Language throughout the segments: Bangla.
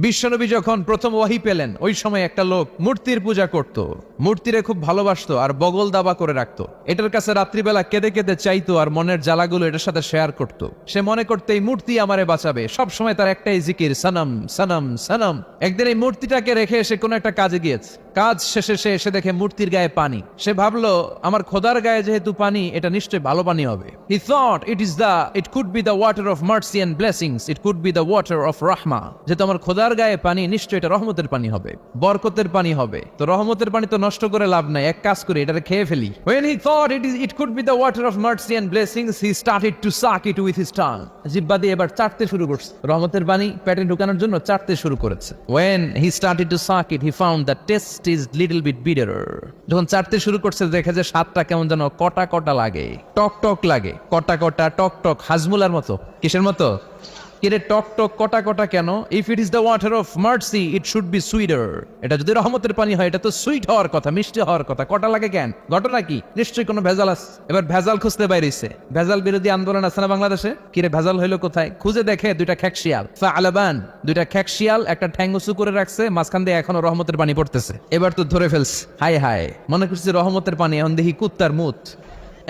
বিশ্বনবী যখন প্রথম ওয়াহি পেলেন ওই সময় একটা লোক মূর্তির পূজা করত, মূর্তিরে খুব ভালোবাসতো আর বগল দাবা করে রাখতো। এটার কাছে রাত্রিবেলা কেঁদে কেঁদে চাইতো আর মনের জ্বালাগুলো এটার সাথে শেয়ার করত। সে মনে করতে এই মূর্তি আমারে বাঁচাবে, সব সময় তার একটাই জিকির, সনম সনম সনম। একদিন এই মূর্তিটাকে রেখে সে কোনো একটা কাজে গিয়েছে, কাজ শেষে সে এসে দেখে মূর্তির গায়ে পানি। সে ভাবলো আমার খোদার গায়ে যেহেতু পানি, এটা নিশ্চয়ই ভালো পানি হবে। He thought it could be the water of mercy and blessings, it could be the water of rahma. যেহেতু আমার খোদার গায়ে পানি, নিশ্চয়ই এটা রহমতের পানি হবে, বরকতের পানি হবে। তো রহমতের পানি তো নষ্ট করে লাভ নাই, এক কাজ করে এটাকে খেয়ে ফেলি। When he thought it could be the water of mercy and blessings, he started to suck it with his tongue. জিহ্বা দিয়ে এবার চাটতে শুরু করছে, রহমতের পানি পেটে ঢুকানোর জন্য চাটতে শুরু করেছে। When he started to suck it, he found the taste is little bit bitter. যখন চাটতে শুরু করছে দেখে যে স্বাদটা কেমন যেন কটা কটা লাগে, টক টক লাগে, কটা কটা টক টক, হাজমুলার মতো। কিসের মতো? কিরে টক টক কটা কটা কেন? If it is the water of mercy it should be sweeter. এটা যদি রহমতের পানি হয় এটা তো সুইট হওয়ার কথা, মিষ্টি হওয়ার কথা। কটা লাগে কেন? ঘটনা কি? নিশ্চয়ই কোনো ভেজাল আছে। এবার ভেজাল খুঁজতে বাইরেছে। ভেজাল বিরোধী আন্দোলন আছে না বাংলাদেশে? কিরে ভেজাল হইলো কোথায়? খুঁজে দেখে দুইটা খেকশিয়াল, ফালাবান, দুইটা খেকশিয়াল একটা ঠ্যাং উঁচু করে রাখছে, মাঝখান দিয়ে এখনো রহমতের পানি পড়তেছে। এবার তো ধরে ফেলছে, হায় হায়, মনে করছে রহমতের পানি, এখন দেখি কুত্তার মুত,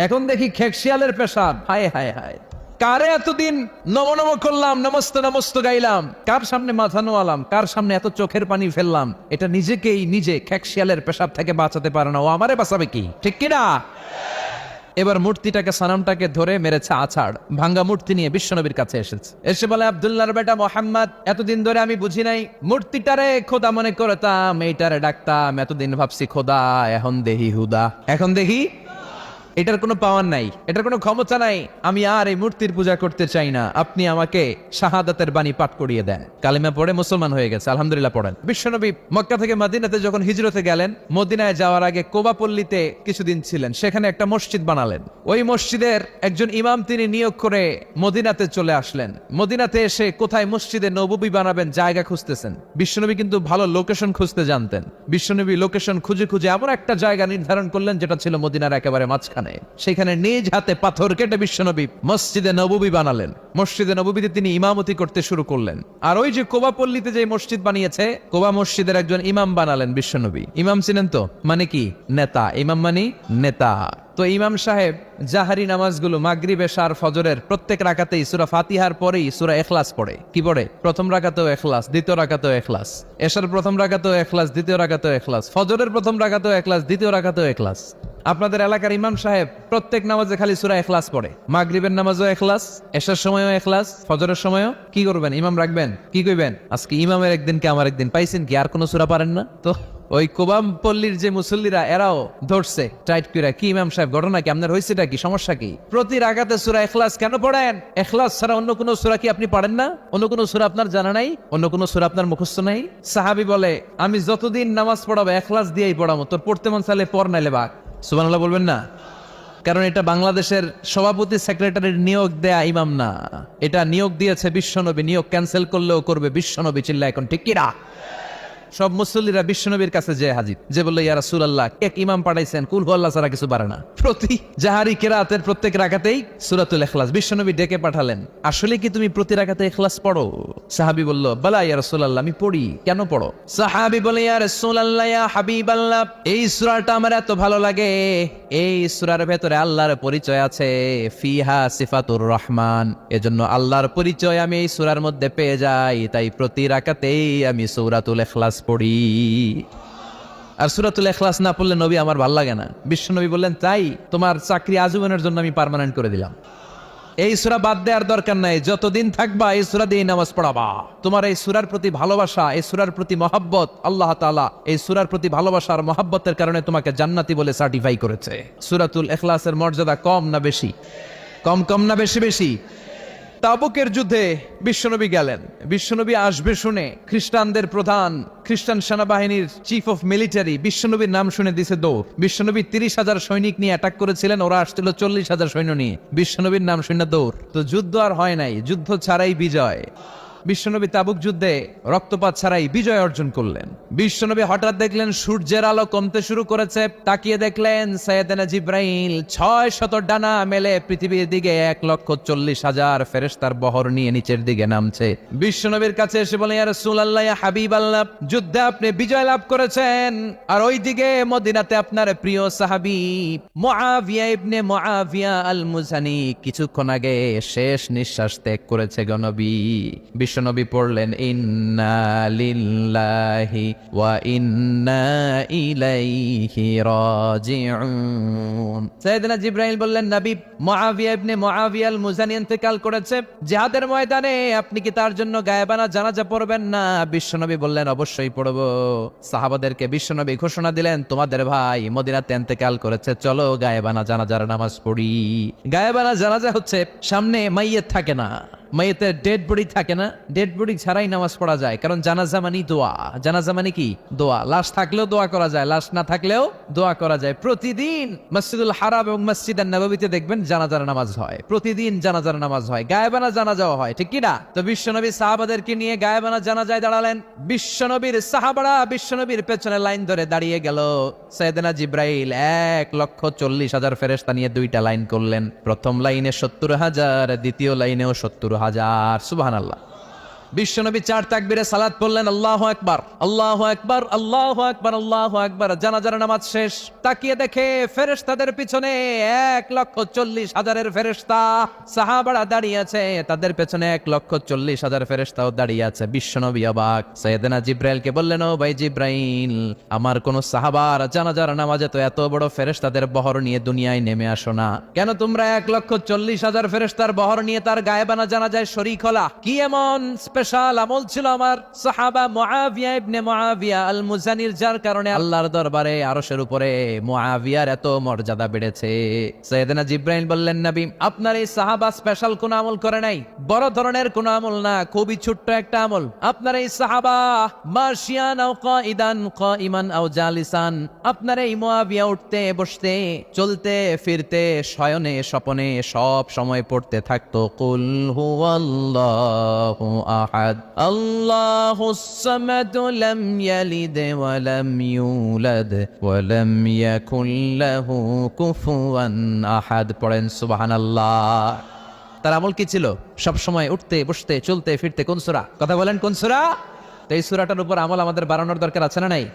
এখন দেখি খেকশিয়ালের পেশাব, হায় হায় হায়। কারে এতদিন নম নম করলাম, নমস্ত নমস্ত গাইলাম, কার সামনে মাথা নোয়ালাম, কার সামনে এত চোখের পানি ফেললাম, এটা নিজেকেই নিজে খেকশিয়ালের পেশাব থেকে বাঁচাতে পারে না, ও আমারে বাঁচাবে কি? ঠিক কিনা? এবার মূর্তিটাকে, সানামটাকে ধরে মেরেছে আছাড়। ভাঙ্গা মূর্তি নিয়ে বিশ্বনবীর কাছে এসেছে, এসে বলে আব্দুল্লাহর বেটা মোহাম্মদ, এতদিন ধরে আমি বুঝি নাই, মূর্তিটারে খোদা মনে করতাম, এইটারে ডাকতাম, এতদিন ভাবছি খোদা, এখন দেহি হুদা, এখন দেখি এটার কোনো পাওয়ার নাই, এটার কোনো ক্ষমতা নাই, আমি আর এই মূর্তির পূজা করতে চাই না, আপনি আমাকে শাহাদাতের বাণী পাঠ করিয়ে দেন। কালিমা পড়ে মুসলমান হয়ে গেছে, আলহামদুলিল্লাহ পড়েন। বিশ্বনবী মক্কা থেকে মদিনাতে যখন হিজরতে গেলেন, মদিনায় যাওয়ার আগে কোবাপল্লীতে কিছুদিন ছিলেন, সেখানে একটা মসজিদ বানালেন। ওই মসজিদের একজন ইমাম তিনি নিয়োগ করে মদিনাতে চলে আসলেন। মদিনাতে এসে কোথায় মসজিদে নববী বানাবেন জায়গা খুঁজতেছেন। বিশ্বনবী কিন্তু ভালো লোকেশন খুঁজতে জানতেন। বিশ্বনবী লোকেশন খুঁজে খুঁজে এমন একটা জায়গা নির্ধারণ করলেন যেটা ছিল মদিনার একেবারে মাঝখানে। সেখানে নিজ হাতে পাথর কেটে বিশ্বনবী মসজিদে নববী বানালেন। মসজিদে নববীতে তিনি ইমামতি করতে শুরু করলেন। আর ওই যে কোবাপল্লীতে যে মসজিদ বানিয়েছে, কোবা মসজিদের একজন ইমাম বানালেন বিশ্বনবী। ইমাম ছিলেন তো, মানে কি? নেতা। ইমাম মানে নেতা। তো ইমাম সাহেব জাহারি নামাজগুলো মাগরিব, এশা আর ফজরের প্রত্যেক রাকাতেই সূরা ফাতিহার পরেই সূরা ইখলাস পড়ে। কি পড়ে? প্রথম রাকাতেও ইখলাস, দ্বিতীয় রাকাতেও ইখলাস, এশার প্রথম রাকাতেও ইখলাস, দ্বিতীয় রাকাতেও ইখলাস, ফজরের প্রথম রাকাতেও ইখলাস, দ্বিতীয় রাকাতেও ইখলাস। আপনাদের এলাকার ইমাম সাহেব প্রত্যেক নামাজে খালি সূরা ইখলাস পড়ে। মাগরিবের নামাজও ইখলাস, এশার সময়ও ইখলাস, ফজরের সময়ও। কি করবেন? ইমাম রাখবেন? কি কইবেন? আজকে ইমামের একদিন কে আমার একদিন, পাইছেন কি? আর কোন সূরা পারেন না তো? ওই কোবামপল্লীর যে মুসল্লিরা, এরাও ধরছে টাইট করে, কি ইমাম সাহেব ঘটনা কি? আপনার হয়েছেটা কি? সমস্যা কি? প্রতি রাকাতে সূরা ইখলাস কেন পড়েন? ইখলাস ছাড়া অন্য কোন সূরা কি আপনি পড়েন না? অন্য কোন সূরা আপনার জানা নাই? অন্য কোন সূরা আপনার মুখস্থ নাই? সাহাবী বলে, আমি যতদিন নামাজ পড়াবো ইখলাস দিয়েই পড়াবো, তোর পড়তে মন চাইলে পড়, নাইলে বাক। সুবহানাল্লাহ বলবেন না? কারণ এটা বাংলাদেশের সভাপতি সেক্রেটারির নিয়োগ দেয়া ইমাম না, এটা নিয়োগ দিয়েছে বিশ্বনবী। নিয়োগ ক্যান্সেল করলেও করবে বিশ্বনবী। চিল্লা এখন ঠিক কিনা? সব মুসল্লিরা বিশ্বনবীর কাছে যে হাজির, যে বললো ইয়া রাসূলুল্লাহ, এক ইমাম পাঠাইছেন, কুল হুয়াল্লাহ ছাড়া কিছু পারে না। প্রতি জাহারি কিরাতের প্রত্যেক রাকাতেই সূরাতুল ইখলাস। বিশ্বনবী ডেকে পাঠালেন, আসলে কি তুমি প্রতি রাকাতে ইখলাস পড়ো? সাহাবী বলল, বালা ইয়া রাসূলুল্লাহ, আমি পড়ি। কেন পড়ো? সাহাবী বলে, ইয়া রাসূলুল্লাহ, ইয়া হাবিবাল্লাহ, এই সূরাটা আমার এত ভালো লাগে, এই সূরার ভেতরে আল্লাহর পরিচয় আছে, ফিহা সিফাতুর রহমান, এজন্য আল্লাহর পরিচয় আমি এই সূরার মধ্যে পেয়ে যাই, তাই প্রতি রাকাতেই আমি সূরাতুল ইখলাস পড়ি। আর সূরাতুল ইখলাস না পড়লে নবী আমার ভাল লাগে না। বিশ্বনবী বললেন, তাই তোমার চাকরি আজীবনের জন্য আমি পার্মানেন্ট করে দিলাম। এই সূরা বাদ দেওয়ার দরকার নাই, যতদিন থাকবা এই সূরা দিয়ে নামাজ পড়াবা। তোমার এই সূরার প্রতি ভালোবাসা, এই সূরার প্রতি মহব্বত, আল্লাহ তাআলা এই সূরার প্রতি ভালোবাসা আর মহব্বতের কারণে তোমাকে জান্নাতি বলে সার্টিফাই করেছে। সূরাতুল ইখলাসের মর্যাদা কম না বেশি? কম কম না বেশি বেশি? তাবুকের যুদ্ধে বিশ্বনবী গেলেন। বিশ্বনবী আসবে শুনে খ্রিস্টানদের প্রধান, খ্রিস্টান সেনাবাহিনীর চিফ অফ মিলিটারি বিশ্বনবীর নাম শুনে দিছে দৌড়। বিশ্বনবী 30,000 সৈনিক নিয়ে অ্যাটাক করেছিলেন, ওরা আসছিল 40,000 সৈন্য নিয়ে। বিশ্বনবীর নাম শুনে দৌড়। তো যুদ্ধ আর হয় নাই, যুদ্ধ ছাড়াই বিজয়। বিশ্বনবী তাবুক যুদ্ধে রক্তপাত ছাড়াই বিজয় অর্জন করলেন। বিশ্বনবী হঠাৎ দেখলেন সূর্যের আলো কমতে শুরু করেছে। তাকিয়ে দেখলেন সাইয়েদনা জিব্রাইল 600 ডানা মেলে পৃথিবীর দিকে 1,40,000 ফেরেশতার বহর নিয়ে নিচের দিকে নামছে। বিশ্বনবীর কাছে এসে বলে, ইয়া রাসূলুল্লাহ, ইয়া হাবিবাল্লাহ, যুদ্ধে আপনি বিজয় লাভ করেছেন, আর ওইদিকে মদিনাতে আপনার প্রিয় সাহাবী মুআবিয়া ইবনে মুআবিয়া আল মুজানি কিছুক্ষণ আগে শেষ নিঃশ্বাস ত্যাগ করেছে গো নবী। বিশ্বনবী পড়লেন, ইন্না লিল্লাহি ওয়া ইন্না ইলাইহি রাজিউন। সাইয়েদনা জিবরাইল বললেন, নবী, মুআবিয়া ইবনে মুআবিয়া আল মুজানি ইন্তেকাল করেছে জিহাদের ময়দানে, আপনি কি তার জন্য গায়েবানা জানাজা পড়বেন না? বিশ্বনবী বললেন, অবশ্যই পড়ব। সাহাবাদেরকে বিশ্বনবী ঘোষণা দিলেন, তোমাদের ভাই মদিনাতে ইন্তেকাল করেছে, চলো গায়েবানা জানাজার নামাজ পড়ি। গায়েবানা জানাজা হচ্ছে সামনে মাইয়িত থাকে না, মাইয়িতের ডেড বডি থাকে না, ডেড বডি ছাড়াই নামাজ পড়া যায়, কারণ জানাজা মানে দোয়া। জানাজা মানে কি? দোয়া। লাশ থাকলেও দোয়া করা যায়, লাশ না থাকলেও দোয়া করা যায়। প্রতিদিন মসজিদুল হারাম এবং মসজিদুন নববীতে দেখবেন জানাজার নামাজ হয়, প্রতিদিন জানাজার নামাজ হয়, গায়েবানা জানাজাও হয়, ঠিক কি না? তো বিশ্বনবী সাহাবাদেরকে নিয়ে গায়েবানা জানাজায় দাঁড়ালেন। বিশ্বনবীর সাহাবারা বিশ্বনবীর পেছনে লাইন ধরে দাঁড়িয়ে গেল। সাইয়েদনা জিব্রাইল 1,40,000 ফেরেশতা নিয়ে 2টা লাইন করলেন। প্রথম লাইনে 70,000, দ্বিতীয় লাইনেও 70,000। সুবহানাল্লাহ। বিশ্বনবী 4 তাকবীরে সালাত পড়লেন, আল্লাহু আকবার, আল্লাহু আকবার, আল্লাহু আকবার, আল্লাহু আকবার। জানাজার নামাজ শেষ। তাকিয়ে দেখে ফেরেশতাদের পিছনে 1,40,000 ফেরেশতা, সাহাবারা দাঁড়িয়ে আছে, তাদের পেছনে 1,40,000 ফেরেশতাও দাঁড়িয়ে আছে। বিশ্বনবী অবাক। সাইয়েদনা জিব্রাইলকে বললেন, ও ভাই জিব্রাইল, আমার কোন সাহাবার জানাজার নামাজে তো এত বড় ফেরেশতাদের বহর নিয়ে দুনিয়ায় নেমে আসো না, কেন তোমরা 1,40,000 ফেরেশতার বহর নিয়ে তার গায়েবানা জানাজায় শরীক হলা? কি এমন স্পেশাল আমল ছিল আমার সাহাবা মুআবিয়া ইবনে মুআবিয়া আল মুজানির, যার কারণে আল্লাহর দরবারে আরশের উপরে মুআবিয়ার এত মর্যাদা বেড়েছে? সাইয়েদনা জিব্রাইল বললেন, নবী, আপনার এই সাহাবা স্পেশাল কোন আমল করে নাই, বড় ধরনের কোন আমল না, খুবই ছোট্ট একটা আমল। আপনার এই সাহাবা মাশিয়ান আও কাইদান, কাইমান আও জালিসান, আপনার এই মুআবিয়া উঠতে বসতে, চলতে ফিরতে, শয়নে স্বপনে সব সময় পড়তে থাকতো, কুল হুয়াল্লাহু আহাদ, আল্লাহুস সামাদ, লাম ইয়ালিদ ওয়া লাম ইউলাদ ওয়া লাম ইয়াকুল লাহু কুফুয়ান আহাদ। পড়েন সুবহানাল্লাহ। তার আমল কি ছিল? সব সময় উঠতে বসতে চলতে ফিরতে কোন সূরা? কথা বলেন, কোন সূরা? তো এই সূরাটার উপর আমল আমাদের বাড়ানোর দরকার আছে না নাই?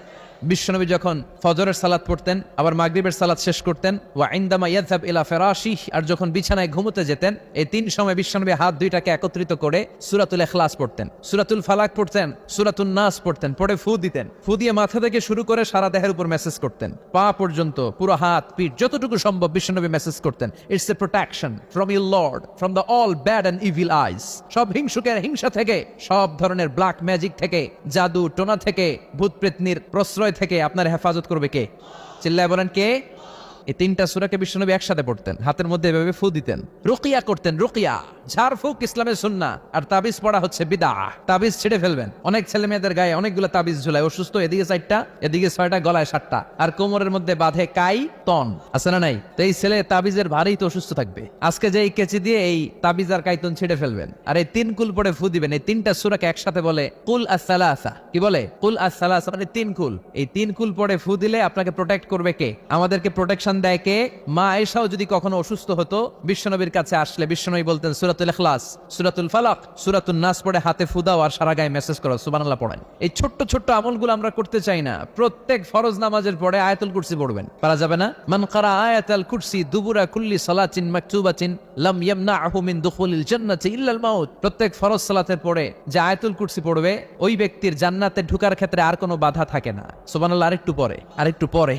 বিশ্বনবী যখন ফজরের সালাত পড়তেন, আবার মাগরিবের সালাত শেষ করতেন, ওয়া ইনদামা ইয়াযহাব ইলা ফিরাশিহি, আর যখন বিছানায় ঘুমোতে যেতেন, এই 3 সময় বিশ্বনবী হাত 2টাকে একত্রিত করে সূরাতুল ইখলাস পড়তেন, সূরাতুল ফালাক পড়তেন, সূরাতুন নাস পড়তেন, পড়ে ফু দিতেন। ফু দিয়ে মাথা থেকে শুরু করে সারা দেহের উপর মেসেজ করতেন, পা পর্যন্ত, পুরো হাত পিঠ যতটুকু সম্ভব বিশ্বনবী মেসেজ করতেন, it's a protection from your lord, from the all bad and evil eyes. সব হিংসুকের হিংসা থেকে, সব ধরনের ব্ল্যাক ম্যাজিক থেকে, জাদু টোনা থেকে, ভূত প্রেতনির প্রশ্রয় থেকে আপনার হেফাজত করবে কে? চিল্লায় বলেন, কে? এই 3টা সূরাকে বিশ্বনবী একসাথে পড়তেন, হাতের মধ্যে এভাবে ফু দিতেন, রুকিয়া করতেন। রুকিয়া, ঝাড়ফুঁক ইসলামের সুন্নাহ, আর তাবিজ পড়া হচ্ছে বিদআহ। তাবিজ ছিঁড়ে ফেলবেন। অনেক ছেলে মেয়েদের গায়ে অনেকগুলো তাবিজ ঝুলায়, অসুস্থ এদিকে 4টা, এদিকে 6টা, গলায় 7টা, আর কোমরের মধ্যে বাঁধে কাই তন, আছে না নাই? তো এই ছেলে তাবিজের ভারেই তো অসুস্থ থাকবে। আজকে যে এই কেচি দিয়ে এই তাবিজ আর কাইতন ছিঁড়ে ফেলবেন, আর এই 3 কুল পড়ে ফু দিবেন। এই 3টা সূরাকে একসাথে বলে কুল আস-সালাসা। কি বলে? কুল আস-সালাসা, মানে 3 কুল। এই 3 কুল পড়ে ফু দিলে আপনাকে প্রোটেক্ট করবে কে? আমাদেরকে প্রোটেকশন দেয় কে? মা আয়েশাও যদি কখনো অসুস্থ হতো, বিশ্বনবীর কাছে আসলে বিশ্বনবী বলতেন, সূরাতুল ইখলাস, সূরাতুল ফালাক, সূরাতুন নাস পড়ে হাতে ফু দাও আর সারা গায়ে মেসেজ করো, সুবহানাল্লাহ পড়েন। এই ছোট্ট ছোট্ট আমলগুলো আমরা করতে চাই না। প্রত্যেক ফরজ নামাজের পরে আয়াতুল কুরসি পড়বেন, পারা যাবে না? মান ক্বারা আয়াতুল কুরসি দুবুরা কুল্লি সালাতিন মাকতুবাতিন লাম ইয়ামনাহু মিন দুখুলিল জান্নাতি ইল্লাল মাউত। প্রত্যেক ফরজ সালাতের পরে যে আয়াতুল কুরসি পড়বে, ওই ব্যক্তির জান্নাতে ঢোকার ক্ষেত্রে আর কোনো বাধা থাকে না। সুবহানাল্লাহ। আরেকটু পরে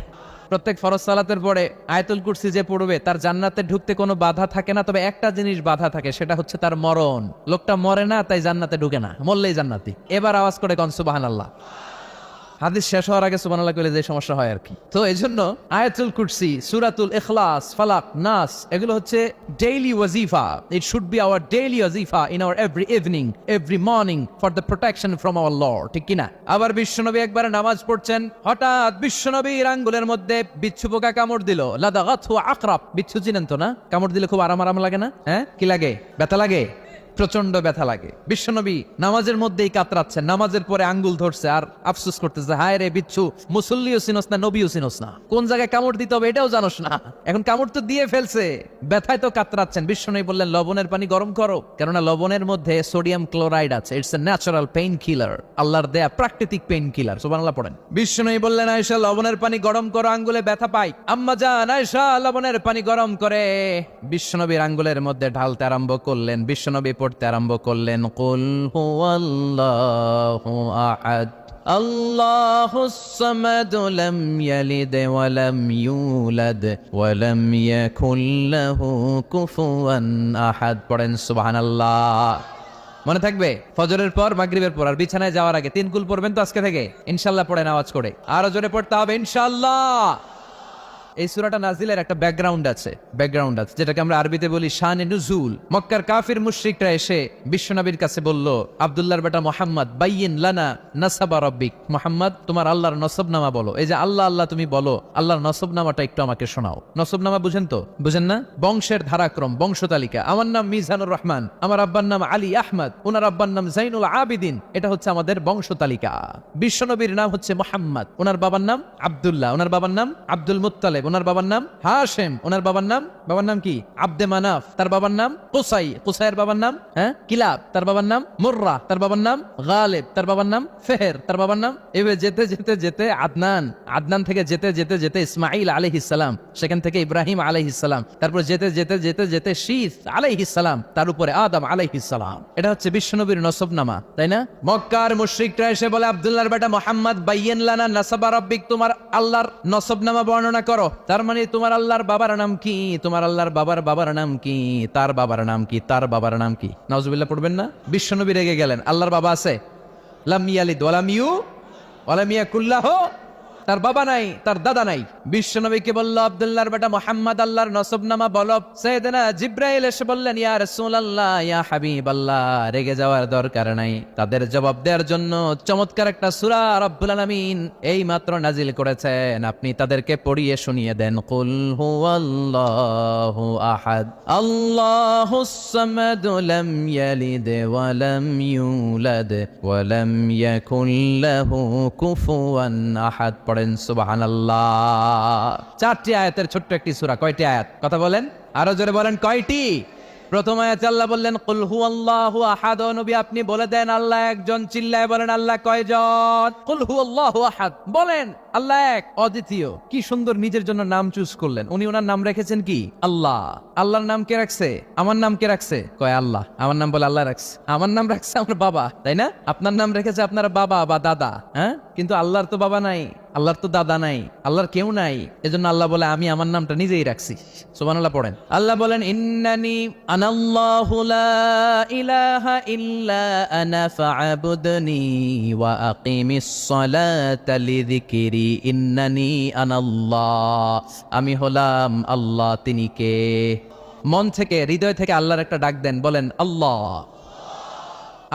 প্রত্যেক ফরজ সালাতের পরে আয়াতুল কুরসি যে পড়বে, তার জান্নাতে ঢুকতে কোনো বাধা থাকে না, তবে একটা জিনিস বাধা থাকে, সেটা হচ্ছে তার মরণ। লোকটা মরে না, তাই জান্নাতে ঢুকে না, মরলেই জান্নাতি। এবার আওয়াজ করে কোন সুবহানাল্লাহ। হাদিস শেষ হওয়ার আগে সুবহানাল্লাহ কইলে যে সমস্যা হয় আর কি। তো এজন্য আয়াতুল কুরসি, সূরাতুল ইখলাস, ফালাক, নাস, এগুলো হচ্ছে ডেইলি ওয়াজিফা। It should be our daily ওয়াজিফা in our every evening, every morning, for the protection from our lord, ঠিক কি না? আবার বিশ্বনবী একবার নামাজ পড়ছেন, হঠাৎ বিশ্বনবীর আঙ্গুলের মধ্যে বিচ্ছু পোকা কামড় দিল। লাদাগাতহু আকরাব। বিচ্ছু চিনেন তো না? কামড় দিলে খুব আরাম আরাম লাগে না? হ্যাঁ, কি লাগে? ব্যথা লাগে? প্রচন্ড ব্যথা লাগে। বিশ্বনবী নামাজের মধ্যেই কাতরাচ্ছেন, নামাজের পরে আঙ্গুল ধরছে আর আফসোস করতেছে, হায় রে বিচ্ছু, মুসল্লিও চিনস না, নবীও চিনস না, কোন জায়গায় কামড় দিতে হবে এটাও জানোস না, এখন কামড় তো দিয়ে ফেলছে, ব্যথায় তো কাতরাচ্ছেন। বিশ্বনবী বললেন লবণের পানি গরম করো, কেননা লবণের মধ্যে সোডিয়াম ক্লোরাইড আছে, it's a natural pain killer, আল্লাহর দেয়া প্রাকৃতিক পেইন কিলার। সুবহানাল্লাহ পড়েন। বিশ্বনবী বললেন আয়েশা লবণের পানি গরম করো, আঙ্গুলে ব্যথা পাই। আম্মা জান আয়েশা লবণের পানি গরম করে বিশ্বনবীর আঙ্গুলের মধ্যে ঢালতে আরম্ভ করলেন। বিশ্বনবী পড়তে আরম্ভ করলেন, কুল হুয়াল্লাহু আহাদ আল্লাহুস সামাদ লাম ইয়ালিদ ওয়া লাম ইউলাদ ওয়া লাম ইয়াকুল লাহু কুফুয়ান আহাদ। পড়েন সুবহানাল্লাহ। মনে থাকবে ফজরের পর, মাগরিবের পর আর বিছানায় যাওয়ার আগে 3 কুল পড়বেন তো আজকে থেকে ইনশাআল্লাহ। পড়েন আওয়াজ করে, আরো জোরে পড়তে হবে ইনশাআল্লাহ। এই সূরাটা নাজিলের একটা ব্যাকগ্রাউন্ড আছে, যেটাকে আমরা আরবিতে বলি শানে নুজুল। মক্কার কাফির মুশরিকরা এসে বিশ্বনবীর কাছে বলল, আব্দুল্লাহর বেটা মুহাম্মদ, বাইয়িন লানা নাসাবা রাব্বিক, মুহাম্মদ তোমার আল্লাহর নসবনামা বলো। এই যে আল্লাহ আল্লাহ তুমি বলো, আল্লাহর নসবনামাটা একটু আমাকে শোনাও। নসবনামা বুঝেন তো? বুঝেন না? বংশের ধারাক্রম, বংশ তালিকা। আমার নাম মিজানুর রহমান, আমার আব্বার নাম আলী আহমদ, ওনার আব্বার নাম জাইনুল আবিদিন, এটা হচ্ছে আমাদের বংশ তালিকা। বিশ্বনবীর নাম হচ্ছে মুহাম্মদ, ওনার বাবার নাম আব্দুল্লাহ, ওনার বাবার নাম আব্দুল মুত্তালিব, ওনার বাবার নাম হাশেম, ওনার বাবার নাম কি আব্দে মানাফ, তার বাবার নাম কুসাই, কুসাইয়ের বাবার নাম কিলাব, তার বাবার নাম মুররা, তার বাবার নাম গালিব, তার বাবার নাম ফেহের, তার বাবার নাম, এভাবে যেতে যেতে যেতে আদনান, আদনান থেকে যেতে যেতে যেতে ইসমাইল আলাইহিস সালাম, সেখান থেকে ইব্রাহিম আলাইহিস সালাম, তারপর যেতে যেতে যেতে যেতে শীস আলাইহিস সালাম, তার উপরে আদম আলাইহিস সালাম। এটা হচ্ছে বিশ্বনবীর নসবনামা, তাই না? মক্কার মুশরিকরা এসে বলে, আব্দুল্লাহর বেটা মুহাম্মদ, বাইয়িন লানা নাসাবা রাব্বিক, তোমার আল্লাহর নসবনামা বর্ণনা করো। তার মানে তোমার আল্লাহর বাবার নাম কি, তোমার আল্লাহর বাবার নাম কি, তার বাবার নাম কি, তার বাবার নাম কি? নাউজুবিল্লাহ পড়বেন না? বিশ্বনবী রেগে গেলেন, আল্লাহর বাবা আছে? লাম ইয়ালিদ ওয়া লাম ইয়াকুল লাহু, তার বাবা নাই, তার দাদা নাই। বিশ্বনবীকে বলল, আব্দুল্লাহর বেটা মুহাম্মদ আল্লাহর নসবনামা বলো। সাইয়েদনা জিবরাইল এসে বললেন, ইয়া রাসূলুল্লাহ, ইয়া হাবিবাল্লাহ, রেগে যাওয়ার দরকার নাই, তাদের জবাব দেওয়ার জন্য চমৎকার একটা সূরা রব্বুল আলামিন এই মাত্র নাজিল করেছেন, আপনি তাদেরকে পড়িয়ে শুনিয়ে দেন। কুল হুয়াল্লাহু আহাদ আল্লাহুস সামাদ লাম ইয়ালিদ ওয়া লাম ইউলাদ ওয়া লাম ইয়াকুল লাহু কুফুয়ান আহাদ। পড়েন সুবহানাল্লাহ। 4টি আয়াতের ছোট্ট একটি সূরা। কয়টি আয়াত? কথা বলেন, আরো জোরে বলেন, কয়টি? প্রথম আয়াতে আল্লাহ বললেন কুল হুয়াল্লাহু আহাদ, নবী আপনি বলে দেন আল্লাহ একজন। চিল্লায় বলেন আল্লাহ কয়জন? কুল হুয়াল্লাহু আহাদ, বলেন আল্লাহ এক, অদ্বিতীয়। কি সুন্দর নিজের জন্য নাম চুজ করলেন উনি। ওনার নাম রেখেছেন কি? আল্লাহ। আল্লাহর নাম কে রাখছে? আমার নাম কে রাখছে? কয় আল্লাহ। আমার নাম বলে আল্লাহ রাখছে। আমার নাম রাখছে আমার বাবা, তাই না? আপনার নাম রেখেছে আপনার বাবা বা দাদা, হ্যাঁ? কিন্তু আল্লাহর তো বাবা নাই, আল্লাহর তো দাদা নাই, আল্লাহর কেউ নাই। এজন্য আল্লাহ বলে আমি আমার নামটা নিজেই রাখছি। সুবহানাল্লাহ পড়েন। আল্লাহ বলেন, ইন্নানি আনাল্লাহু লা ইলাহা ইল্লা আনা ফা'বুদনি ওয়া আকিমিস সালাতা লিযিকরি। ইন্নানি আনাল্লাহ, আমি হলাম আল্লাহ, তিনি কে? মন থেকে, হৃদয় থেকে আল্লাহর একটা ডাক দেন, বলেন আল্লাহ।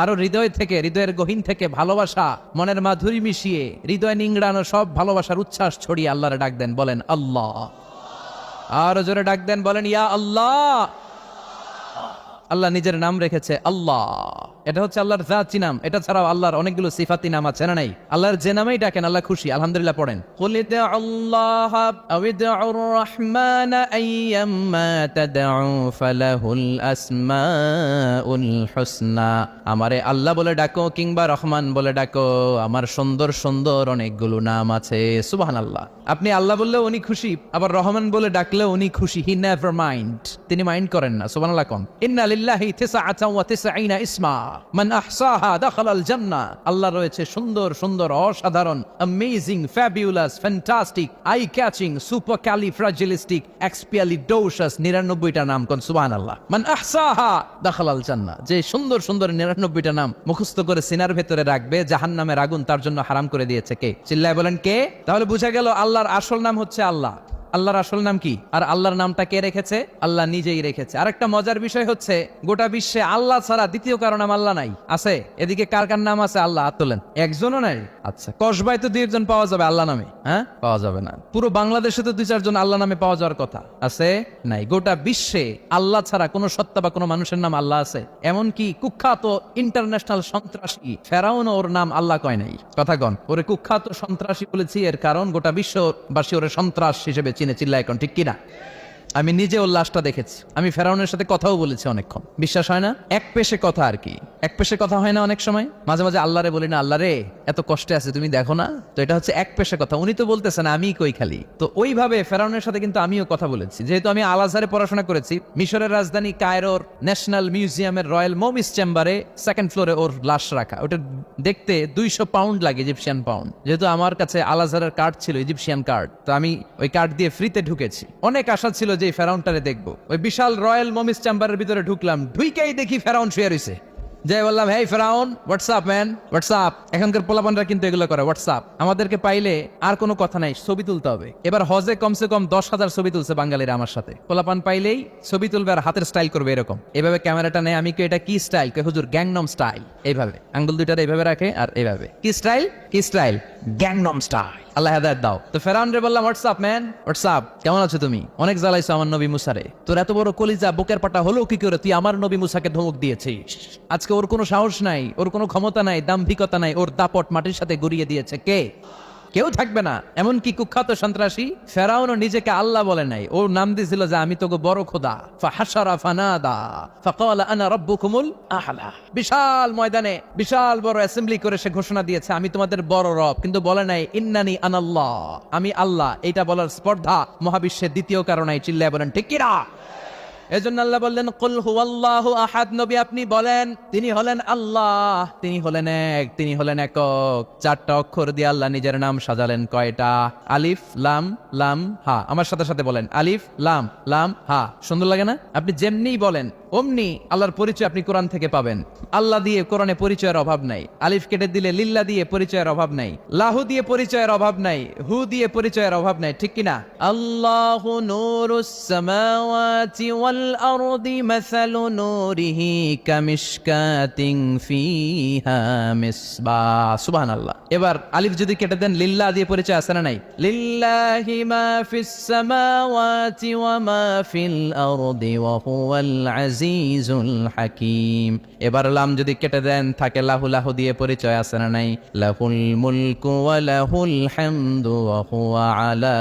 আরো হৃদয় থেকে, হৃদয়ের গহীন থেকে ভালোবাসা, মনের মাধুরী মিশিয়ে হৃদয় নিংড়ানো সব ভালোবাসার উচ্ছ্বাস ছড়িয়ে আল্লাহর ডাক দেন, বলেন আল্লাহ। আরো জোরে ডাক দেন, বলেন ইয়া আল্লাহ। আল্লাহ নিজের নাম রেখেছে আল্লাহ, এটা হচ্ছে আল্লাহর জাতি নাম। এটা ছাড়াও আল্লাহর অনেকগুলো সিফাতি নাম আছে, না নাই? আল্লাহর যে নামেই ডাকেন আল্লাহ খুশি। আলহামদুলিল্লাহ পড়েন। কুল ইদউল্লাহ আও ইদউর রাহমান আইয়াম্মা তাদউ ফালাহুল আসমাউল হুসনা। আমারে আল্লাহ বলে ডাকো কিংবা রহমান বলে ডাকো, আমার সুন্দর সুন্দর অনেকগুলো নাম আছে। সুবহানাল্লাহ। আপনি আল্লাহ বললেও উনি খুশি, আবার রহমান বলে ডাকলেও উনি খুশি। হি নেভার মাইন্ড, তিনি মাইন্ড করেন না। সুবহানাল্লাহ কোন। ইন্না লিল্লাহি 99 ইসমা মান আহসাহা দাখালাল জান্নাহ। আল্লাহ রয়েছে সুন্দর সুন্দর, অসাধারণ, amazing, fabulous, fantastic, eye catching, supercalifragilisticexpialidocious 99টা নাম। কোন সুবহানাল্লাহ। মান আহসাহা দাখালাল জান্নাহ, যে সুন্দর সুন্দর 99টা নাম মুখস্থ করে সিনার ভেতরে রাখবে, জাহান্নামের আগুন তার জন্য হারাম করে দিয়েছে কে? চিল্লায় বলেন কে? তাহলে বুঝা গেল আল্লাহর আসল নাম হচ্ছে আল্লাহ। আল্লাহর আসল নাম কি? আর আল্লাহর নামটা কে রেখেছে? আল্লাহ নিজেই রেখেছে। আরেকটা মজার বিষয় হচ্ছে গোটা বিশ্বে আল্লাহ ছাড়া দ্বিতীয় কারো নাম আল্লাহ নাই। আছে? এদিকে কার কার নাম আছে? আল্লাহ, হাত তোলেন। একজনও নাই। আচ্ছা, কসবায় তো 2-1 জন পাওয়া যাবে আল্লাহ নামে, হ্যাঁ? পাওয়া যাবে না। পুরো বাংলাদেশে তো 2-4 জন আল্লাহ নামে পাওয়া যাওয়ার কথা। আছে? নাই। গোটা বিশ্বে আল্লাহ ছাড়া কোনো সত্তা বা কোনো মানুষের নাম আল্লাহ আছে? এমনকি কুখ্যাত ইন্টারন্যাশনাল সন্ত্রাসী ফেরাউন ওর নাম আল্লাহ কয় নাই। কথা কন। ওরে কুখ্যাত সন্ত্রাসী বলেছি এর কারণ গোটা বিশ্ববাসী ওরে সন্ত্রাস হিসেবে চিনে, চিল্লায় এখন, ঠিক কিনা? আমি নিজে ওর লাশটা দেখেছি, আমি ফেরাউনের সাথে কথাও বলেছি অনেকক্ষণ। বিশ্বাস হয় না? এক পেশে কথা আর কি, এক পেশে কথা হয় না অনেক সময়। মাঝে মাঝে আল্লাহরে বলি না, আল্লাহ রে এত কষ্টে আছে তুমি দেখো না? তো এটা হচ্ছে এক পেশে কথা। উনি তো বলতেছেন আমি কই খালি। তো ওইভাবে ফেরাউনের সাথে কিন্তু আমিও কথা বলেছি। যেহেতু আমি আল আজহারে পড়াশোনা করেছি, মিশরের রাজধানী কায়রোর ন্যাশনাল মিউজিয়ামের রয়্যাল মোমিস চেম্বারে 2nd ফ্লোরে ওর লাশ রাখা। ওটা দেখতে 200 পাউন্ড লাগে, ইজিপশিয়ান পাউন্ড। যেহেতু আমার কাছে আল আজহারের কার্ড ছিল, ইজিপশিয়ান কার্ড, তো আমি ওই কার্ড দিয়ে ফ্রিতে ঢুকেছি। অনেক আশা ছিল যে ফেরাউনটারে দেখবো। ওই বিশাল রয়্যাল মমিস চেম্বারের ভিতরে ঢুকলাম, ঢুইকেই দেখি ফেরাউন শুয়ে রইছে। যাই বললাম, হেই ফেরাউন, হোয়াটসঅ্যাপ ম্যান, হোয়াটসঅ্যাপ। এখনকার পোলাপানরা কিন্তু এগুলো করে, হোয়াটসঅ্যাপ। আমাদেরকে পাইলে আর কোনো কথা নাই, ছবি তুলতে হবে। এবার হজে কমসে কম 10,000 ছবি তুলছে বাঙালিরা আমার সাথে। পোলাপান পাইলেই ছবি তুলবে আর হাতের স্টাইল করবে এরকম, এভাবে ক্যামেরাটা নেয়। আমি কি এটা কি স্টাইল? কে হুজুর গ্যাংনম স্টাইল। এইভাবে আঙ্গুল দুইটারে এইভাবে রাখে আর এইভাবে। কি স্টাইল? কি স্টাইল? Gangnam style. আল্লাহ হেদায়েত দাও। তো ফেরাউন রে বললাম, হোয়াটসঅ্যাপ ম্যান, হোয়াটসঅ্যাপ। কেমন আছো তুমি? অনেক জ্বালাইছো আমার নবী মুসারে। তোর এত বড় কলিজা বুকের পাটা হলো কি করে? তুই আমার নবী মুসাকে ধমক দিয়েছিস। আজকে ওর কোনো সাহস নাই, ওর কোনো ক্ষমতা নাই, দাম্ভিকতা নাই, ওর দাপট মাটির সাথে গড়িয়ে দিয়েছে। কে? কেউ থাকবে না। এমনকি কুখ্যাত সন্ত্রাসী ফেরাউনও নিজেকে আল্লাহ বলে নাই, ওর নাম দিয়েছিল যে আমি তোকে বড় খোদা। ফাহাশারা ফানাদা ফাকালা আনা রাব্বুকুমুল আ'লা। বিশাল ময়দানে বিশাল বড় অ্যাসেম্বলি করে সে ঘোষণা দিয়েছে আমি তোমাদের বড় রব, কিন্তু বলে নাই ইন্নানি আনাল্লাহ, আমি আল্লাহ। এটা বলার স্পর্ধা মহাবিশ্বের দ্বিতীয় কারণে। চিল্লায় বলেন ঠিক কিনা? এজন্য আল্লাহ বললেন কুল হুয়াল্লাহু আহাদ। নবী আপনি বলেন তিনি হলেন আল্লাহ, তিনি হলেন এক, তিনি হলেন একক। 4টা অক্ষর দিয়ে আল্লাহ নিজের নাম সাজালেন। কয়টা? আলিফ লাম লাম হা। আমার সাথে সাথে বলেন, আলিফ লাম লাম হা। সুন্দর লাগে না? আপনি যেমনি বলেন অমনি আল্লাহর পরিচয় আপনি কোরআন থেকে পাবেন। আল্লাহ দিয়ে কোরআনে পরিচয়ের অভাব নাই। আলিফ কেটে দিলে লিল্লা দিয়ে পরিচয়ের অভাব নাই, লাহু দিয়ে পরিচয়ের অভাব নাই, হু দিয়ে পরিচয়ের অভাব নাই, ঠিক কিনা? আল্লাহু নূরুস সামাওয়াতি ওয়াল আরদি মাসালু নূরিহি কামিশকাতিন ফিহা মিসবাহ। সুবহানাল্লাহ। এবার আলিফ যদি কেটে দেন লিল্লাহ দিয়ে পরিচয় আছে না নাই? লিল্লাহি মা ফিস সামাওয়াতি ওয়া মা ফিল আরদি ওয়া হুয়াল আজিজুল হাকিম। এবার লাম যদি কেটে দেন থাকে লাহু, লাহু দিয়ে পরিচয় আছে না নাই? লাহুল মুলকু ওয়া লাহুল হামদু ওয়া হুয়া আলা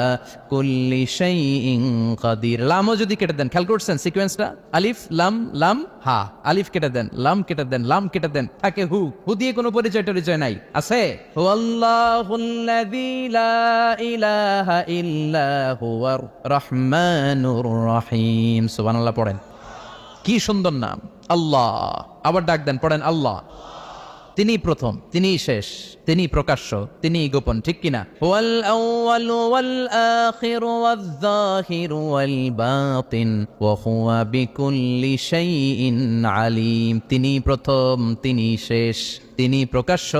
কুল্লি শাইইন কাদির। লামও যদি কেটে দেন, খেয়াল করছেন সিকোয়েন্সটা? আলিফ লাম লাম হা। আলিফ কেটে দেন, লাম কেটে দেন, লাম কেটে দেন, থাকে হু। হু দিয়ে কোনো পরিচয় নাই। আছে? হুয়াল্লাহুল্লাযী লা ইলাহা ইল্লা হুয়ার রহমানুর রহিম। সুবহানাল্লাহ পড়েন। কি সুন্দর নাম আল্লাহ। আবার ডাক দেন, পড়েন আল্লাহ। তিনি প্রথম, তিনি শেষ, তিনি প্রকাশ্য, তিনি গোপন, ঠিক কিনা? ওয়াল আউয়ালু ওয়াল আখিরু ওয়াজ যাহিরু ওয়াল বাতিন ওয়া হুয়া বিকুল্লি শাইইন আলিম। তিনি প্রথম, তিনি শেষ, তিনি প্রকাশ্য,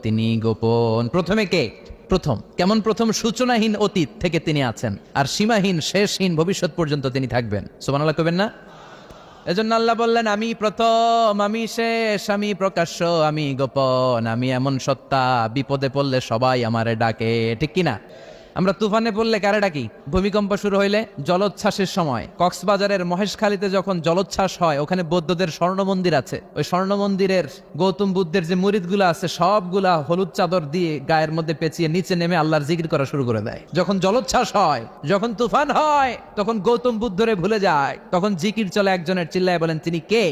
তিনি গোপন। প্রথমে কে? প্রথম। কেমন প্রথম? সূচনাহীন অতীত থেকে তিনি আছেন, আর সীমাহীন শেষহীন ভবিষ্যৎ পর্যন্ত তিনি থাকবেন। সুবহানাল্লাহ কবেন না? এজন্য আল্লাহ বললেন আমি প্রথম, আমি শেষ, আমি প্রকাশ্য, আমি গোপন, আমি এমন সত্তা বিপদে পড়লে সবাই আমারে ডাকে, ঠিক কিনা? আমরা তুফানে পড়লে কারে ডাকি? ভূমিকম্প শুরু হইলে, জলোচ্ছ্বাসের সময় কক্সবাজারের মহেশখালীতে যখন জলোচ্ছ্বাস হয়, ওখানে বৌদ্ধদের স্বর্ণ মন্দির আছে। ওই স্বর্ণ মন্দিরের গৌতম বুদ্ধের যে মুরিদগুলো আছে সবগুলা হলুদ চাদর দিয়ে গায়ের মধ্যে পেঁচিয়ে নিচে নেমে আল্লাহর জিকির করা শুরু করে দেয়। যখন জলোচ্ছ্বাস হয়, যখন তুফান হয়, তখন গৌতম বুদ্ধরে ভুলে যায়, তখন জিকির চলে একজনের। চিল্লায় বলেন তিনি কে?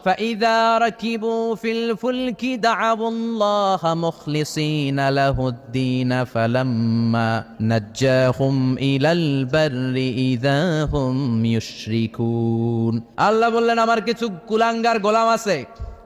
فَإِذَا رَكِبُوا فِي الْفُلْكِ دَعَوُا اللَّهَ مُخْلِصِينَ لَهُ الدِّينَ فَلَمَّا نَجَّاهُمْ إِلَى الْبَرِّ إِذَا هُمْ يُشْرِكُونَ। আল্লাহ বললেন আমার কিছু কুলাঙ্গার গোলাম আছে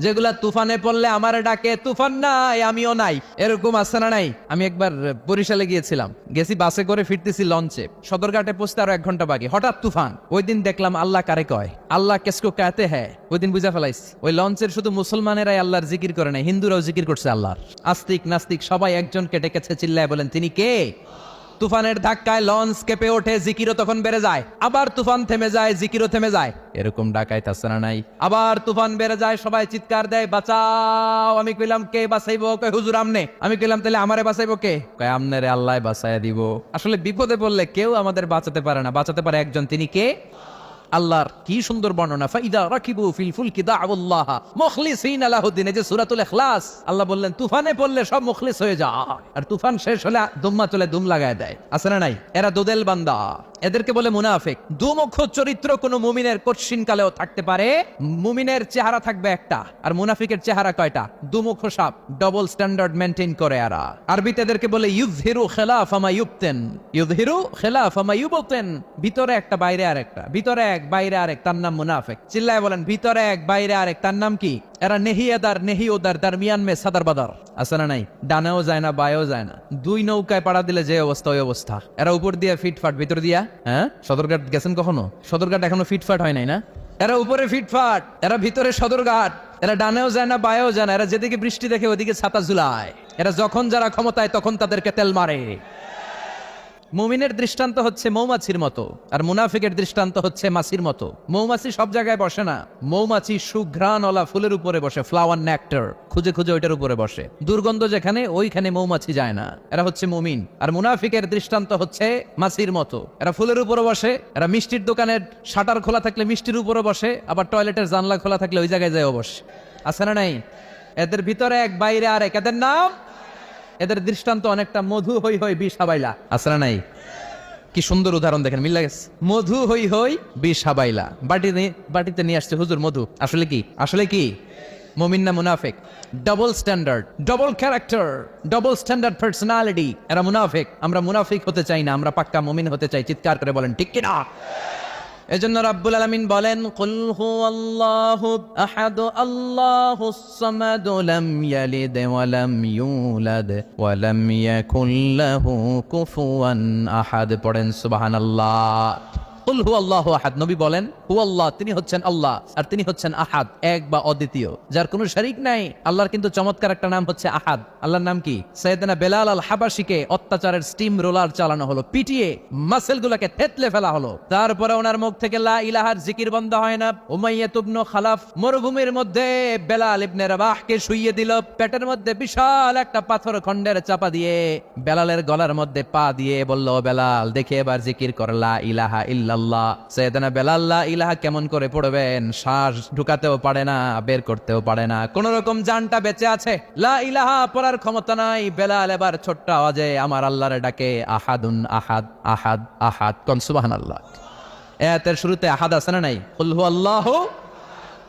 যেগুলা তুফানে পড়লে আমারে ডাকে। তুফান নাই, আমিও নাই, এরকম আছে না নাই? আমি একবার বরিশালে গিয়েছিলাম, গেছি বাসে করে, ফিরতেছি লঞ্চে, সদরঘাটে পৌঁছতে আরো 1 ঘন্টা বাকি। হঠাৎ তুফান। ওই দিন দেখলাম আল্লাহ কারে কয়, আল্লাহ কেসকো কাতে হ্যাঁ। ওই দিন বুঝা ফেলাইছি ওই লঞ্চের শুধু মুসলমানেরাই আল্লাহর জিকির করে নাই, হিন্দুরাও জিকির করছে আল্লাহর। আস্তিক নাস্তিক সবাই একজনকে ডেকেছে। চিল্লায় বলেন তিনি কে? তুফানের ধাক্কায় লঞ্চ কেঁপে ওঠে, জিকিরও তখন বেড়ে যায়। আবার তুফান থেমে যায়, জিকিরও থেমে যায়। এরকম ডাকাইত আছে না নাই? আবার তুফান বেড়ে যায়, সবাই চিৎকার দেয়, বাঁচাও। আমি কইলাম কে বাঁচাইবো? কয় হুজুর আমনে। আমি কইলাম তাহলে আমারে বাঁচাইবো কে? কয় আমনে রে আল্লাহ বাঁচাইয়া দিব। আসলে বিপদে পড়লে কেউ আমাদের বাঁচাতে পারে না, বাঁচাতে পারে একজন, তিনি কে? আল্লাহর কি সুন্দর বর্ণনা, ফাইদা রাকিবু ফিল ফুলকি দাউল্লাহ মুখলিসিনা লাহুদ্দিন। এই যে সূরাতুল ইখলাস, আল্লাহ বললেন তুফানে পড়লে সব মুখলিস হয়ে যায়, আর তুফান শেষ হলে দুম্মা চলে দুম লাগায় দেয়। আছে না নাই? এরা দোদেল বান্দা, এদেরকে বলে মুনাফিক। দুমুখ চরিত্র কোন মুমিনের কঠিন কালেও থাকতে পারে। মুমিনের চেহারা থাকবে একটা, আর মুনাফিকের চেহারা কয়টা? দুমুখ সাপ, ডবল স্ট্যান্ডার্ড মেইনটেইন করে এরা। আরবিতে এদেরকে বলে ইউযহিরু খিলাফা মা ইউবতিন, ইউযহিরু খিলাফা মা ইউবতিন। ভিতরে একটা বাইরে আরেকটা, ভিতরে এক বাইরে আরেক, তার নাম মুনাফিক। চিল্লায় বলেন ভিতরে এক বাইরে আরেক, তার নাম কি? এরা নেহিয়াদার নেহিওদার দারমিয়ান মে সাদার বাদার। আছে না নাই? ডানেও যায় না বায়েও যায় না, দুই নৌকায় পাড়া দিলে যে অবস্থা ওই অবস্থা। এরা উপর দিয়ে ফিটফাট, ভিতর দিয়া সদরঘাট গেছেন কখনো? সদরঘাট এখনো ফিটফাট হয় নাই না? এরা উপরে ফিটফাট, এরা ভিতরে সদরঘাট। এরা ডানেও যায় না বায়েও যায় না, এরা যেদিকে বৃষ্টি দেখে ওদিকে ছাতা ঝুলায়। এরা যখন যারা ক্ষমতায় তখন তাদেরকে তেল মারে। মুমিনের দৃষ্টান্ত হচ্ছে মৌমাছির মতো, আর মুনাফিকের দৃষ্টান্ত হচ্ছে মাছির মতো। মৌমাছি সব জায়গায় বসে না, মৌমাছি সুঘ্রাণওয়ালা ফুলের উপরে বসে, ফ্লাওয়ার নেক্টার খুঁজে খুঁজে ওইটার উপরে বসে। দুর্গন্ধ যেখানে ওইখানে মৌমাছি যায় না। এরা হচ্ছে মুমিন। আর মুনাফিকের দৃষ্টান্ত হচ্ছে মাছির মতো, এরা ফুলের উপরে বসে, এরা মিষ্টির দোকানের শাটার খোলা থাকলে মিষ্টির উপরে বসে, আবার টয়লেটের জানলা খোলা থাকলে ওই জায়গায় যায় বসে। আছে না নাই? এদের ভিতরে এক বাইরে আরেক, এদের নাম, এদের দৃষ্টান্ত অনেকটা মধু হই হই বিষ হাবাইলা। আছে না নাই? কি সুন্দর উদাহরণ দেখেন, মিল লাগেছে। মধু হই হই বিষ হাবাইলা। বাটিতে নিয়ে আসছে হুজুর মধু। আসলে কি? আসলে কি মুমিন না মুনাফিক? Double standard, double character, double standard personality. এরা মুনাফিক। আমরা মুনাফিক হতে চাই না, আমরা পাক্কা মুমিন হতে চাই। চিৎকার করে বলেন ঠিক কি না? এজন্য রাব্বুল আলামিন বলেন, কুল হুয়াল্লাহু আহাদ আল্লাহুস সামাদ লাম ইয়ালিদ ওয়া লাম ইউলাদ ওয়া লাম ইয়াকুল লাহু কুফুয়ান আহাদ। পড়েন সুবহানাল্লাহ। কুল হুয়াল্লাহু আহাদ, নবী বলেন হুয়াল্লাহ, তিনি হচ্ছেন আল্লাহ, আর তিনি হচ্ছেন আহাদ, এক বা অদ্বিতীয়, যার কোনো শরীক নাই। আল্লাহর কিন্তু চমৎকার একটা নাম হচ্ছে আহাদ। আল্লাহর নাম কি? সাইয়েদনা বেলাল আল হাবাশিকে অত্যাচারের স্টিম রোলার চালানো হলো, পিটিয়ে মাসেল গুলাকে থেতলে ফেলা হলো। তারপরে ওনার মুখ থেকে লা ইলাহার জিকির বন্ধ হয় না। উমাইয়া ইবনে খালাফ মরুভূমির মধ্যে বেলাল ইবনে রাবাহকে শুইয়ে দিল, পেটের মধ্যে বিশাল একটা পাথর খণ্ডের চাপা দিয়ে বেলালের গলার মধ্যে পা দিয়ে বলল, বেলাল দেখে এবার জিকির কর লা ইলাহা ইল্লাল্লাহ। সাইয়েদনা বেলাল লা ইলাহা কেমন করে পড়বেন? শ্বাস ঢুকাতেও পারে না, বের করতেও পারে না, কোন রকম জানটা বেঁচে আছে। লা ইলাহা পড়ার ক্ষমতা নাই। বেলাল এবার ছোট্ট আওয়াজে আমার আল্লাহরে ডাকে, আহাদুন আহাদ, আহাদ আহাদ। কোন সুবহানাল্লাহ। আয়াতের শুরুতে আহাদ আছে না নাই? কুল হুয়াল্লাহু,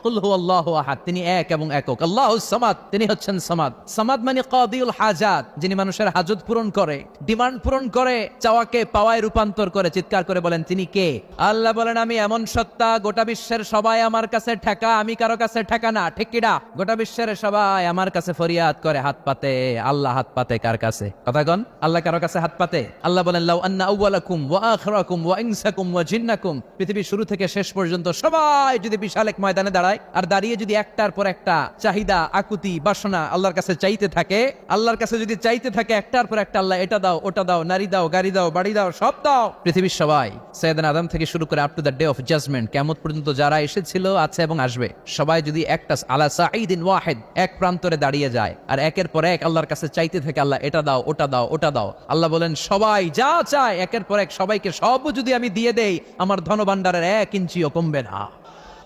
কুল হুয়াল্লাহু আহাদ, তিনি এক এবং একক। আল্লাহুস সামাদ, তিনি হচ্ছেন সামাদ। সামাদ মানে কাদিউল হাজাত, যিনি মানুষের হাজত পূরণ করে, ডিমান্ড পূরণ করে, চাওয়াকে পাওয়ায় রূপান্তর করে। চিৎকার করে বলেন তিনি কে? আল্লাহ বলেন, আমি এমন সত্তা, গোটা বিশ্বের সবাই আমার কাছে ঠেকা, আমি কারো কাছে ঠেকা না। ঠিক কিনা? গোটা বিশ্বের সবাই আমার কাছে ফরিয়াদ করে, হাত পাতে। আল্লাহ হাত পাতে কার কাছে? কথা কন, আল্লাহ কারো কাছে হাত পাতে? আল্লাহ বলেন, লাউ আন্না আউওয়ালাকুম ওয়া আখিরাকুম ওয়া ইনসাকুম ওয়া জিন্নাকুম, পৃথিবীর শুরু থেকে শেষ পর্যন্ত সবাই যদি বিশাল এক ময়দানে দাঁড়ায়, আর দাঁড়িয়ে যদি একটার পর একটা চাহিদা, আকুতি, বাসনা আল্লাহর কাছে চাইতে থাকে, আল্লাহর কাছে যদি চাইতে থাকে একটার পর একটা, আল্লাহ এটা দাও, ওটা দাও, নারী দাও, গাড়ি দাও, বাড়ি দাও, সব দাও। পৃথিবীর সবাই, সাইয়েদনা আদম থেকে শুরু করে up to the day of judgement, কিয়ামত পর্যন্ত যারা এসেছিল, আছে এবং আসবে, সবাই যদি একটা আলা সাঈদিন ওয়াহিদ, এক প্রান্তরে দাঁড়িয়ে যায় আর একের পর এক আল্লাহর কাছে চাইতে থাকে, আল্লাহ এটা দাও, ওটা দাও, ওটা দাও, আল্লাহ বলেন সবাই যা চায় একের পর এক সবাইকে সব যদি আমি দিয়ে দেই, আমার ধনভাণ্ডারের 1 ইঞ্চিও কমবে না।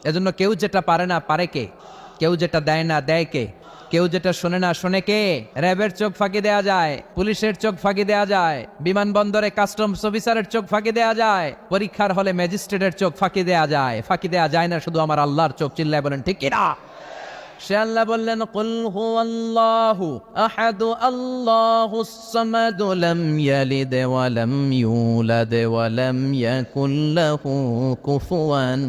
এজন্য কেউ যেটা পারে না পারে কে? কেউ যেটা দেয় না দেয় কে? কেউ যেটা শোনে না শোনে কে? র্যাবের চোখ ফাঁকি দেয়া যায়, পুলিশের চোখ ফাঁকি দেয়া যায়, বিমানবন্দরে কাস্টমস অফিসারের চোখ ফাঁকি দেয়া যায়, পরীক্ষার হলে ম্যাজিস্ট্রেটের চোখ ফাঁকি দেয়া যায়। ফাঁকি দেয়া যায় না শুধু আমার আল্লাহর চোখ। চিল্লায় বলেন ঠিক কিনা? সে আল্লাহ বললেন, কুল হুয়াল্লাহু আহাদ আল্লাহুস সামাদ লাম ইয়ালিদ ওয়া লাম ইউলাদ ওয়া লাম ইয়াকুল লাহু কুফুয়ান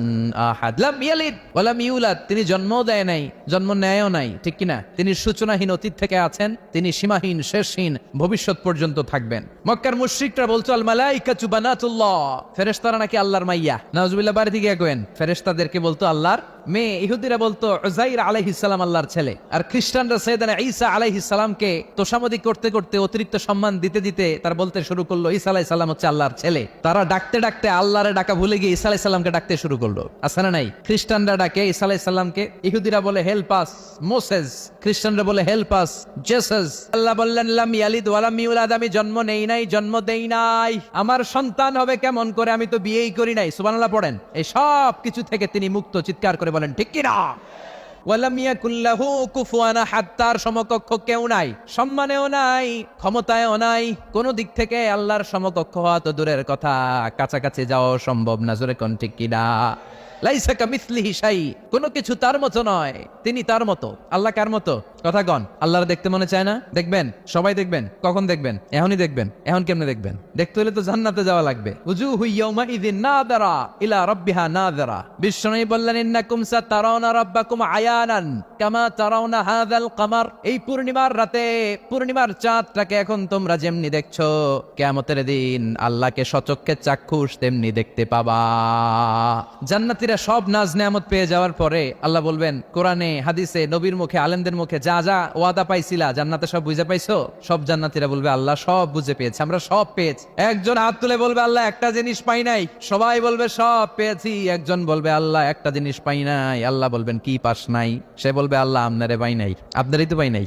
আহাদ। লাম ইয়ালিদ ওয়া লাম ইউলাদ, তিনি জন্মও দেয় নাই, জন্ম নেয়ও নাই। ঠিক কিনা? তিনি সূচনাহীন অতীত থেকে আছেন, তিনি সীমাহীন শেষহীন ভবিষ্যৎ পর্যন্ত থাকবেন। মক্কার মুশরিকরা বলতো আল মালাইকাতু বানাতুল্লাহ, ফেরেশতারা নাকি আল্লাহর মাইয়া। নাউজুবিল্লাহ। বাড়ি থেকে কইেন ফেরেশতাদেরকে বলতো আল্লাহর মেয়ে ইহুদিরা বলতো উযাইর আলাইহিস সালাম আল্লাহর ছেলে, আর খ্রিস্টানরা সাইয়েদনা ঈসা আলাইহিস সালামকে তোষামোদী করতে করতে অতিরিক্ত সম্মান দিতে দিতে তার বলতে শুরু করলো ঈসা আলাইহিস সালাম হচ্ছে আল্লাহর ছেলে। তারা ডাকতে ডাকতে আল্লাহরে ডাকা ভুলে গিয়ে ঈসা আলাইহিস সালামকে ডাকতে শুরু করলো। আছে না নাই? খ্রিস্টানরা ডাকে ঈসা আলাইহিস সালামকে, ইহুদিরা বলে হেল্প আস মোসেস, খ্রিস্টানরা বলে হেল্প আস জেসাস। আল্লাহ বললেন লাম ইয়ালিদ ওয়া লাম ইউলাদ, আমি জন্ম নেই নাই, জন্ম দেই নাই, আমার সন্তান হবে কেমন করে, আমি তো বিয়েই করি নাই। সুবহানাল্লাহ পড়েন। এই সব কিছু থেকে তিনি মুক্ত। চিৎকার করে বলেন ঠিক কিনা? ওয়ালাম ইয়াকুল লাহু কুফুয়ান আহাদ, তার সমকক্ষ কেউ নাই, সম্মানেও নাই, ক্ষমতায়ও নাই, কোন দিক থেকে আল্লাহর সমকক্ষ হওয়া তো দূরের কথা, কাছাকাছি যাওয়া সম্ভব না। জোরে কোন ঠিক কিনা? লাইসা কামিসলিহি শাই, কোনো কিছু তার মতো নয়, তিনি তার মতো। আল্লাহ কার মতো? কথা কন। আল্লাহর দেখতে মনে চায় না? দেখবেন, সবাই দেখবেন। কখন দেখবেন? এখনই দেখবেন। এখন কেমনে দেখবেন? দেখতে হলে তো জান্নাতে যাওয়া লাগবে। উজুহু ইয়াউমাইযিন নাযিরা ইলা রাব্বিহা নাযিরা। বিশ্বনবী বললেন ইন্নাকুম সাতারাউনা রাব্বাকুম আয়ানান কামা তারাউনা হাযাল কামার। এই পূর্ণিমার রাতে পূর্ণিমার চাঁদটাকে এখন তোমরা যেমনি দেখছো, কিয়ামতের দিন আল্লাহকে সচক্ষে চাক্ষুষ তেমনি দেখতে পাবা। জান্নাতীরা সব নাজ নেয়ামত পেয়ে যাওয়ার পরে আল্লাহ বলবেন কোরআনে হাদিসে নবীর মুখে আলেমদের মুখে যা যা ওয়াদা পাইছিলা জান্নাতে সব বুঝে পাইছো? সব জান্নাতীরা বলবে আল্লাহ সব বুঝে পেয়েছি, আমরা সব পেয়েছি। একজন হাত তুলে বলবে আল্লাহ একটা জিনিস পাই নাই, সবাই বলবে সব পেয়েছি। একজন বলবে আল্লাহ একটা জিনিস পাই নাই। আল্লাহ বলবেন কি পাস নাই? সে বলবে আল্লাহ আপনারে পাই নাই। আপনারই তো পাই নাই,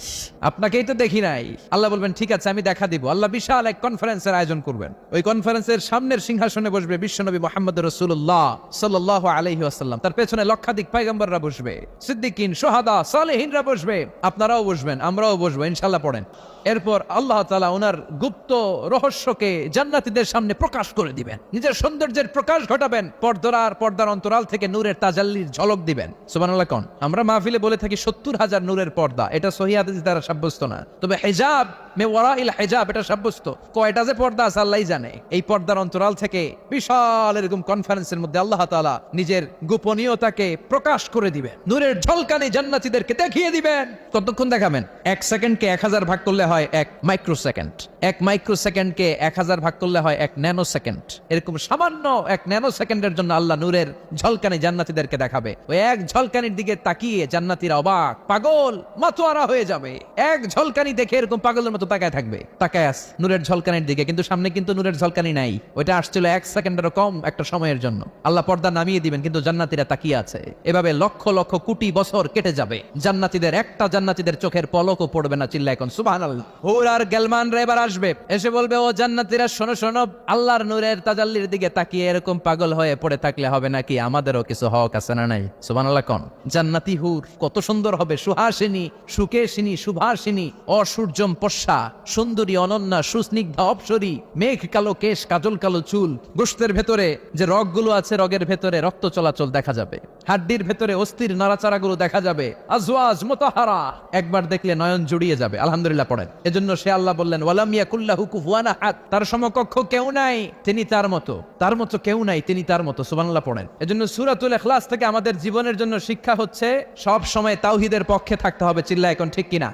আপনাকেই তো দেখি নাই। আল্লাহ বলবেন ঠিক আছে আমি দেখা দিব। আল্লাহ বিশাল এক কনফারেন্সের আয়োজন করবেন। ওই কনফারেন্সের সামনের সিংহাসনে বসবে বিশ্বনবী মুহাম্মদ রাসূলুল্লাহ সাল্লাল্লাহু আলাইহি ওয়াসাল্লাম, তার পেছনে লক্ষাধিক পয়গম্বররা বসবে, সিদ্দিকিন, শুহাদা, সালেহিনরা বসবে, আপনারাও বসবেন, আমরাও বসবো ইনশাআল্লাহ। পড়েন। এরপর আল্লাহ তাআলা ওনার গুপ্ত রহস্যকে জান্নাতীদের সামনে প্রকাশ করে দিবেন, নিজের সৌন্দর্যের প্রকাশ ঘটাবেন, পর্দার অন্তরাল থেকে নূরের তাজাল্লির ঝলক দিবেন। সুবহানাল্লাহ কোন? আমরা মাহফিলে বলে থাকি 70,000 নূরের পর্দা, এটা সহিহ হাদিস দ্বারা সাব্যস্ত না, তবে হিজাব মে ওয়ারাইল হিজাব এটা সাব্যস্ত। কয়টা যে পর্দা আছে আল্লাহই জানে। এই পর্দার অন্তরাল থেকে বিশাল এরকম কনফারেন্সের মধ্যে আল্লাহ তাআলা নিজের গোপনীয়তাকে প্রকাশ করে দিবেন, নূরের ঝলকানি জান্নাতীদেরকে দেখিয়ে দিবেন। কতক্ষণ দেখাবেন? 1 সেকেন্ডকে 1000 ভাগ করলে হয় 1 মাইক্রোসেকেন্ড, 1 মাইক্রোসেকেন্ডকে 1000 ভাগ করলে হয় 1 ন্যানো সেকেন্ড। এরকম সামান্য 1 ন্যানো সেকেন্ডের জন্য আল্লাহ নূরের ঝলকানি জান্নাতীদেরকে দেখাবে। ওই এক ঝলকানির দিকে তাকিয়ে জান্নাতীরা অবাক, পাগল, মাতোয়ারা হয়ে যাবে। এক ঝলকানি দেখে এরকম পাগলের মতো তাকায় থাকবে, তাকায় আস নূরের ঝলকানির দিকে, কিন্তু সামনে কিন্তু নূরের ঝলকানি নাই। ওইটা আসছিল 1 সেকেন্ডেরও কম একটা সময়ের জন্য। আল্লাহ পর্দা নামিয়ে দিবেন, কিন্তু জান্নাতীরা তাকিয়ে আছে। এভাবে লক্ষ লক্ষ কোটি বছর কেটে যাবে, জান্নাতীদের চোখের পলকও পড়বে না। চিল্লা এখন সুবহানাল্লাহ। হুর আর গেলমান রে এবার আসবে, এসে বলবে ও জান্নাতীরা শোনো শোনো, আল্লাহর নূরের তাজাল্লির দিকে তাকিয়ে এরকম পাগল হয়ে পড়ে থাকলে হবে নাকি? আমাদেরও কিছু হক আছে না নাই? সুবহানাল্লাহ কোন? জান্নাতি হুর কত সুন্দর হবে, সুহাসিনী, সুকেশিনী, সুভাসিনী, অসূর্যম পশ্চা, সুন্দরী, অনন্যা, সুস্নিগ্ধা, অপসরী, মেঘ কালো কেশ, কাজল কালো চুল, গোশতের ভেতরে যে রগগুলো আছে রগের ভেতরে রক্ত চলাচল দেখা যাবে, হাড্ডির ভেতরে অস্থির নাড়াচাড়াগুলো দেখা যাবে। আজওয়াজ মুতাহারা, একবার দেখলে নয়ন জুড়িয়ে যাবে। আলহামদুলিল্লাহ পড়েন। এজন্য সে আল্লাহ বললেন ওয়ালাম ইয়াকুল্লাহু কুফুয়ান আহাদ, তার সমকক্ষ কেউ নাই, তিনি তার মতো, তার মতো কেউ নাই, তিনি তার মতো। সুবহানাল্লাহ পড়েন। এজন্য সূরাতুল ইখলাস থেকে আমাদের জীবনের জন্য শিক্ষা হচ্ছে সব সময় তাওহীদের পক্ষে থাকতে হবে। চিল্লা এখন ঠিক কিনা?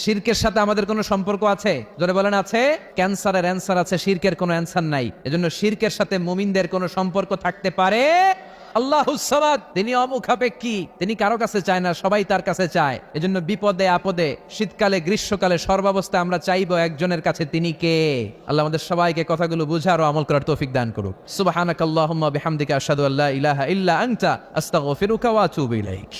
শিরকের সাথে আমাদের কোনো সম্পর্ক আছে? জোরে বলেন আছে? ক্যান্সারের অ্যান্সার আছে, শিরকের কোনো অ্যান্সার নাই। এজন্য শিরকের সাথে মুমিনদের কোনো সম্পর্ক থাকতে পারে? আল্লাহুস সামাদ, তিনি অমুখাপেক্ষী, তিনি কারো কাছে চায় না, সবাই তার কাছে চায়। এজন্য বিপদে আপদে, শীতকালে গ্রীষ্মকালে, সর্বাবস্থায় আমরা চাইবো একজনের কাছে, তিনি কে? আল্লাহ আমাদের সবাইকে কথাগুলো বুঝার ও আমল করার তৌফিক দান করুক। সুবহানাকাল্লাহুম্মা বিহামদিকা আশহাদু আল্লা ইলাহা ইল্লা আনতা আস্তাগফিরুকা ওয়া আতুবু ইলাইক।